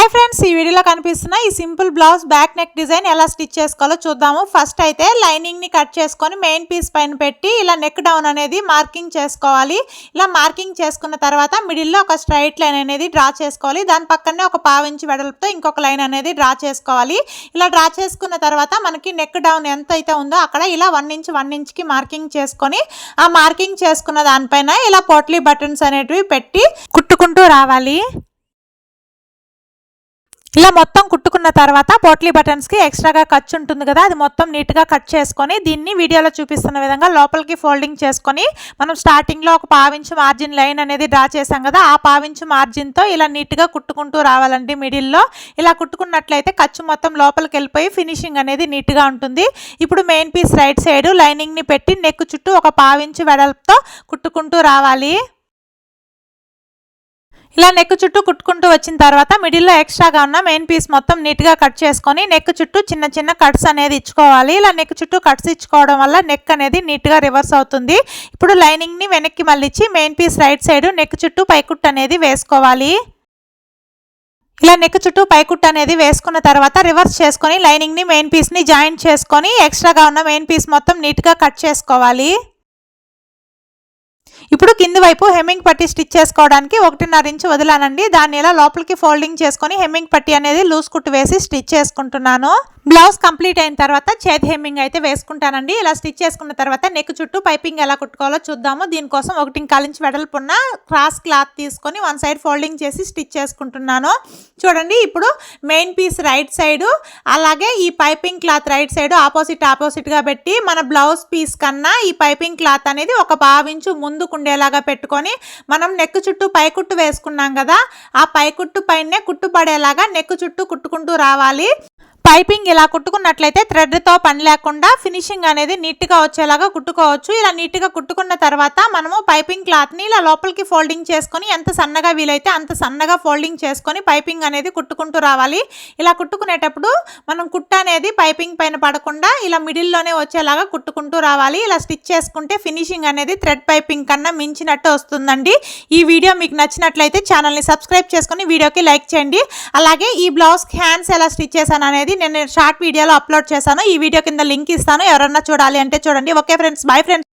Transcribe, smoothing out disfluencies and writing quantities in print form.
Hi friends, ఈ వీడియోలో కనిపిస్తున్న ఈ simple blouse back neck design ఎలా స్టిచ్ చేసుకోవాలో చూద్దాము. ఫస్ట్ అయితే లైనింగ్ ని కట్ చేసుకొని మెయిన్ పీస్ పైన పెట్టి ఇలా నెక్ డౌన్ అనేది మార్కింగ్ చేసుకోవాలి. ఇలా మార్కింగ్ చేసుకున్న తర్వాత మిడిల్ లో ఒక స్ట్రైట్ లైన్ అనేది డ్రా చేసుకోవాలి. దాని పక్కనే ఒక 1/2 ఇంచ్ వెడల్పుతో ఇంకొక లైన్ అనేది డ్రా చేసుకోవాలి. ఇలా డ్రా చేసుకున్న తర్వాత మనకి నెక్ డౌన్ ఎంత అయితే ఉందో అక్కడ ఇలా 1 ఇంచ్ కి మార్కింగ్ చేసుకొని ఆ మార్కింగ్ చేసుకున్న దానిపైన ఇలా పోట్లీ బటన్స్ అనేటివి పెట్టి కుట్టుకుంటూ రావాలి. ఇలా మొత్తం కుట్టుకున్న తర్వాత పోట్లీ బటన్స్ కి ఎక్స్ట్రాగా ఖర్చు ఉంటుంది కదా, అది మొత్తం నీట్ గా కట్ చేసుకొని దీన్ని వీడియోలో చూపిస్తున్న విధంగా లోపలికి ఫోల్డింగ్ చేసుకొని మనం స్టార్టింగ్ లో ఒక 1/2 ఇంచ్ మార్జిన్ లైన్ అనేది డ్రా చేసాం కదా, ఆ 1/2 ఇంచ్ మార్జిన్ తో ఇలా నీట్ గా కుట్టుకుంటూ రావాలండి. మిడిల్ లో ఇలా కుట్టుకున్నట్లయితే ఖర్చు మొత్తం లోపలికి వెళ్ళిపోయి ఫినిషింగ్ అనేది నీట్ గా ఉంటుంది. ఇప్పుడు main piece right side lining ని పెట్టి నెక్ చుట్టూ ఒక 1/2 ఇంచ్ వెడల్పుతో కుట్టుకుంటూ రావాలి. ఇలా నెక్ చుట్టూ కుట్టుకుంటూ వచ్చిన తర్వాత మిడిల్లో ఎక్స్ట్రాగా ఉన్న మెయిన్ పీస్ మొత్తం నీట్గా కట్ చేసుకొని నెక్ చుట్టూ చిన్న చిన్న కట్స్ అనేది ఇచ్చుకోవాలి. ఇలా నెక్ చుట్టూ కట్స్ ఇచ్చుకోవడం వల్ల నెక్ అనేది నీట్గా రివర్స్ అవుతుంది. ఇప్పుడు లైనింగ్ని వెనక్కి మళ్ళించి main piece right side neck చుట్టూ పైకుట్ అనేది వేసుకోవాలి. ఇలా నెక్ చుట్టూ పైకుట్ అనేది వేసుకున్న తర్వాత రివర్స్ చేసుకొని లైనింగ్ని మెయిన్ పీస్ని జాయింట్ చేసుకొని ఎక్స్ట్రాగా ఉన్న మెయిన్ పీస్ మొత్తం నీట్గా కట్ చేసుకోవాలి. ఇప్పుడు కింది వైపు హెమ్మింగ్ పట్టి స్టిచ్ చేసుకోవడానికి 1.5 ఇంచ్ వదిలానండి. దాన్ని ఇలా లోపలికి ఫోల్డింగ్ చేసుకొని హెమ్మింగ్ పట్టి అనేది లూజ్ కుట్టు వేసి స్టిచ్ చేసుకుంటున్నాను. బ్లౌజ్ కంప్లీట్ అయిన తర్వాత చేతి హెమ్మింగ్ అయితే వేసుకుంటానండి. ఇలా స్టిచ్ చేసుకున్న తర్వాత నెక్ చుట్టూ పైపింగ్ ఎలా కుట్టుకోవాలో చూద్దాము. దీనికోసం 1.25 ఇంచ్ వెడల్పున్న క్రాస్ క్లాత్ తీసుకొని వన్ సైడ్ ఫోల్డింగ్ చేసి స్టిచ్ చేసుకుంటున్నాను. చూడండి, ఇప్పుడు మెయిన్ పీస్ రైట్ సైడ్ అలాగే ఈ పైపింగ్ క్లాత్ రైట్ సైడ్ ఆపోజిట్గా పెట్టి మన బ్లౌజ్ పీస్ కన్నా ఈ పైపింగ్ క్లాత్ అనేది ఒక 1/2 ఇంచు ముందుకు ఉండేలాగా పెట్టుకొని మనం నెక్ చుట్టూ పైకుట్టు వేసుకున్నాం కదా, ఆ పైకుట్టు పైనే కుట్టు పడేలాగా నెక్ చుట్టూ కుట్టుకుంటూ రావాలి. పైపింగ్ ఇలా కుట్టుకున్నట్లయితే థ్రెడ్తో పని లేకుండా ఫినిషింగ్ అనేది నీట్గా వచ్చేలాగా కుట్టుకోవచ్చు. ఇలా నీట్గా కుట్టుకున్న తర్వాత మనము పైపింగ్ క్లాత్ని ఇలా లోపలికి ఫోల్డింగ్ చేసుకొని ఎంత సన్నగా వీలైతే అంత సన్నగా ఫోల్డింగ్ చేసుకొని పైపింగ్ అనేది కుట్టుకుంటూ రావాలి. ఇలా కుట్టుకునేటప్పుడు మనం కుట్ట అనేది పైపింగ్ పైన పడకుండా ఇలా మిడిల్లోనే వచ్చేలాగా కుట్టుకుంటూ రావాలి. ఇలా స్టిచ్ చేసుకుంటే ఫినిషింగ్ అనేది థ్రెడ్ పైపింగ్ కన్నా మించినట్టు వస్తుందండి. ఈ వీడియో మీకు నచ్చినట్లయితే ఛానల్ని సబ్స్క్రైబ్ చేసుకొని వీడియోకి లైక్ చేయండి. అలాగే ఈ బ్లౌజ్ హ్యాండ్స్ ఎలా స్టిచ్ చేశాను అనేది నేను షార్ట్ వీడియోలో అప్లోడ్ చేశాను. ఈ వీడియో కింద లింక్ ఇస్తాను, ఎవరన్నా చూడాలి అంటే చూడండి. Okay friends, bye friends.